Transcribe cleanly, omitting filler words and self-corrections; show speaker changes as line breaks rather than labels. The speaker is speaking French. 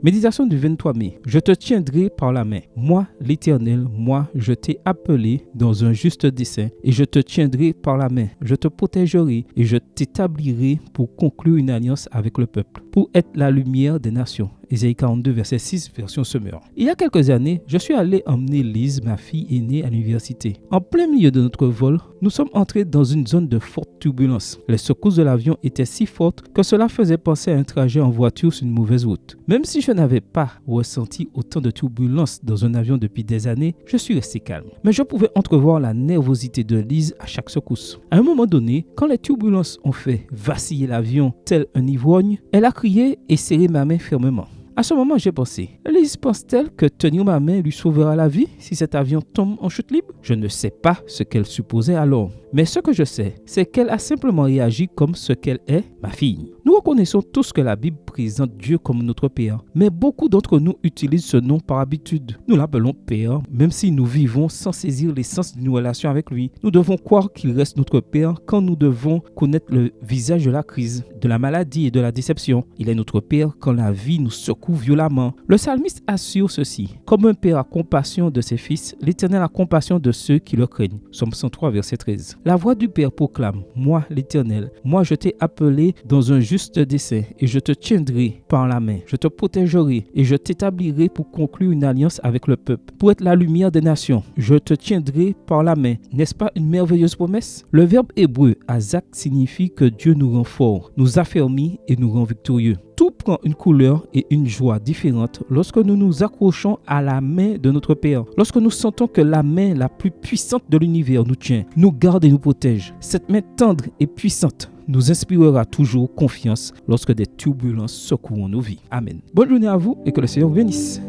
Méditation du 23 mai. Je te tiendrai par la main. Moi, l'Éternel, moi, je t'ai appelé dans un juste dessein et je te tiendrai par la main. Je te protégerai et je t'établirai pour conclure une alliance avec le peuple, pour être la lumière des nations. Ésaïe 42, verset 6, version Semeur. Il y a quelques années, je suis allé emmener Lise, ma fille aînée, à l'université. En plein milieu de notre vol, nous sommes entrés dans une zone de forte turbulence. Les secousses de l'avion étaient si fortes que cela faisait penser à un trajet en voiture sur une mauvaise route. Même si je n'avais pas ressenti autant de turbulence dans un avion depuis des années, je suis resté calme. Mais je pouvais entrevoir la nervosité de Lise à chaque secousse. À un moment donné, quand les turbulences ont fait vaciller l'avion tel un ivrogne, elle a crié et serré ma main fermement. À ce moment, j'ai pensé, Lise pense-t-elle que tenir ma main lui sauvera la vie si cet avion tombe en chute libre? Je ne sais pas ce qu'elle supposait alors. Mais ce que je sais, c'est qu'elle a simplement réagi comme ce qu'elle est, ma fille. Nous reconnaissons tous que la Bible présente Dieu comme notre Père, mais beaucoup d'entre nous utilisent ce nom par habitude. Nous l'appelons Père, même si nous vivons sans saisir l'essence d'une relation avec lui. Nous devons croire qu'il reste notre Père quand nous devons connaître le visage de la crise, de la maladie et de la déception. Il est notre Père quand la vie nous secoue violemment. Le psalmiste assure ceci. Comme un père a compassion de ses fils, l'Éternel a compassion de ceux qui le craignent. Psaume 103, verset 13. La voix du Père proclame, moi l'Éternel, moi je t'ai appelé dans un juste dessein et je te tiendrai par la main, je te protégerai et je t'établirai pour conclure une alliance avec le peuple, pour être la lumière des nations. Je te tiendrai par la main. N'est-ce pas une merveilleuse promesse? Le verbe hébreu azak signifie que Dieu nous rend forts, nous affermit et nous rend victorieux. Tout prend une couleur et une joie différentes lorsque nous nous accrochons à la main de notre Père. Lorsque nous sentons que la main la plus puissante de l'univers nous tient, nous garde et nous protège. Cette main tendre et puissante nous inspirera toujours confiance lorsque des turbulences secoueront nos vies. Amen. Bonne journée à vous et que le Seigneur vous bénisse.